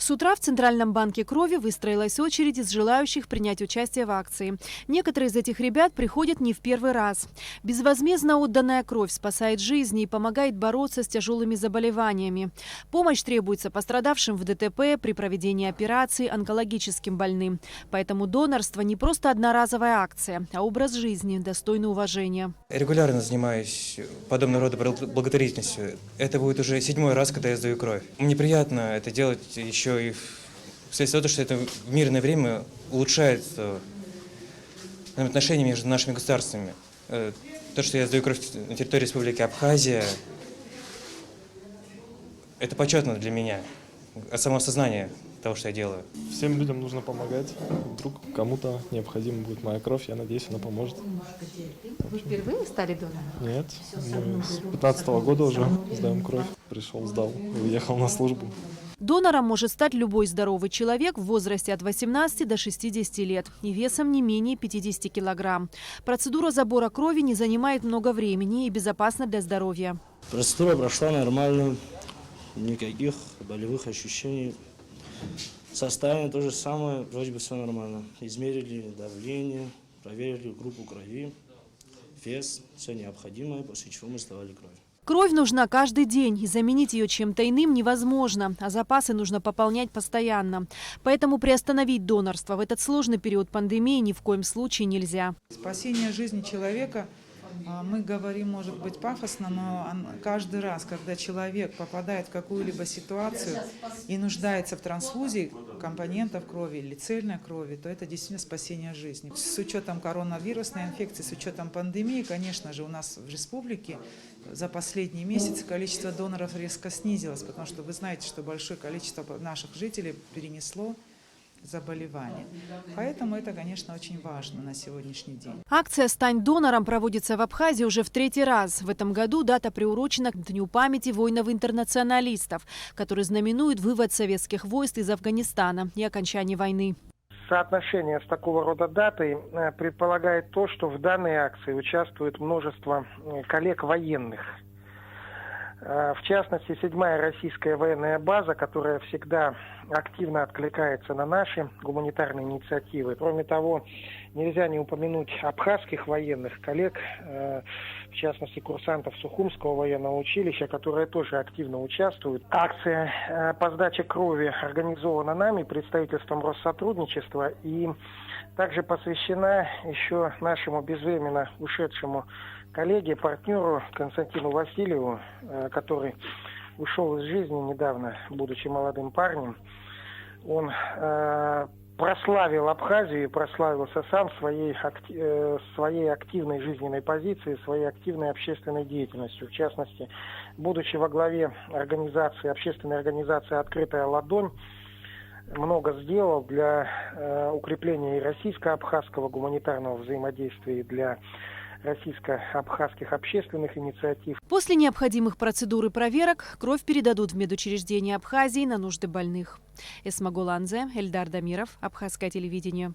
С утра в Центральном банке крови выстроилась очередь из желающих принять участие в акции. Некоторые из этих ребят приходят не в первый раз. Безвозмездно отданная кровь спасает жизни и помогает бороться с тяжелыми заболеваниями. Помощь требуется пострадавшим в ДТП, при проведении операций, онкологическим больным. Поэтому донорство не просто одноразовая акция, а образ жизни, достойный уважения. Регулярно занимаюсь подобного рода благотворительностью. Это будет уже 7-й раз, когда я сдаю кровь. Мне приятно это делать еще и вследствие того, что это в мирное время улучшает отношения между нашими государствами. То, что я сдаю кровь на территории Республики Абхазия, это почетно для меня, самоосознание того, что я делаю. Всем людям нужно помогать. Вдруг кому-то необходима будет моя кровь, я надеюсь, она поможет. Вы впервые стали донором? Нет, мы с 15-го года уже сдаем кровь. Пришел, сдал, уехал на службу. Донором может стать любой здоровый человек в возрасте от 18 до 60 лет и весом не менее 50 килограмм. Процедура забора крови не занимает много времени и безопасна для здоровья. Процедура прошла нормально, никаких болевых ощущений. Состояние то же самое, вроде бы все нормально. Измерили давление, проверили группу крови, вес, все необходимое, после чего мы сдавали кровь. Кровь нужна каждый день, и заменить ее чем-то иным невозможно, а запасы нужно пополнять постоянно. Поэтому приостановить донорство в этот сложный период пандемии ни в коем случае нельзя. Спасение жизни человека, мы говорим, может быть, пафосно, но каждый раз, когда человек попадает в какую-либо ситуацию и нуждается в трансфузии компонентов крови или цельной крови, то это действительно спасение жизни. С учетом коронавирусной инфекции, с учетом пандемии, конечно же, у нас в республике за последние месяцы количество доноров резко снизилось, потому что вы знаете, что большое количество наших жителей перенесло заболевания. Поэтому это, конечно, очень важно на сегодняшний день. Акция «Стань донором» проводится в Абхазии уже в 3-й раз. В этом году дата приурочена к Дню памяти воинов-интернационалистов, который знаменует вывод советских войск из Афганистана и окончание войны. Соотношение с такого рода датой предполагает то, что в данной акции участвует множество коллег военных. В частности, 7-я российская военная база, которая всегда активно откликается на наши гуманитарные инициативы. Кроме того, нельзя не упомянуть абхазских военных коллег, в частности, курсантов Сухумского военного училища, которые тоже активно участвуют. Акция по сдаче крови организована нами, представительством Россотрудничества, и также посвящена еще нашему безвременно ушедшему коллеге, партнеру Константину Васильеву, который ушел из жизни недавно, будучи молодым парнем. Он прославил Абхазию и прославился сам своей активной жизненной позицией, своей активной общественной деятельностью. В частности, будучи во главе общественной организации «Открытая ладонь», много сделал для укрепления и российско-абхазского гуманитарного взаимодействия, и для российско-абхазских общественных инициатив. После необходимых процедур и проверок кровь передадут в медучреждения Абхазии на нужды больных. Эсма Голанзе, Эльдар Дамиров, Абхазское телевидение.